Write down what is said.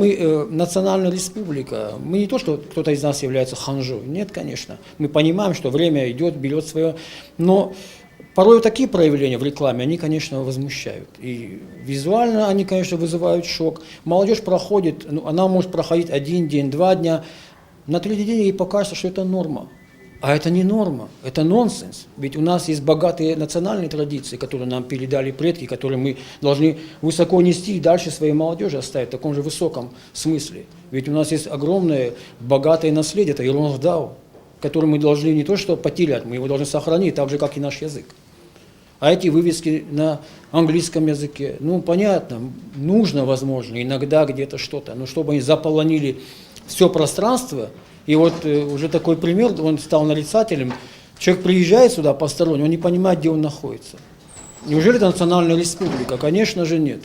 мы национальная республика, мы не то, что кто-то из нас является ханжой, нет, конечно. Мы понимаем, что время идет, берет свое, но порой такие проявления в рекламе, они, конечно, возмущают. И визуально они, конечно, вызывают шок. Молодежь проходит, ну, она может проходить 1 день, 2 дня, на 3-й день ей покажется, что это норма. А это не норма, это нонсенс. Ведь у нас есть богатые национальные традиции, которые нам передали предки, которые мы должны высоко нести и дальше своей молодежи оставить в таком же высоком смысле. Ведь у нас есть огромное богатое наследие, это Ирландау, который мы должны не то что потерять, мы его должны сохранить, так же, как и наш язык. А эти вывески на английском языке, ну, понятно, нужно, возможно, иногда где-то что-то, но чтобы они заполонили все пространство. И вот уже такой пример, он стал нарицателем. Человек приезжает сюда посторонний, он не понимает, где он находится. Неужели это национальная республика? Конечно же нет.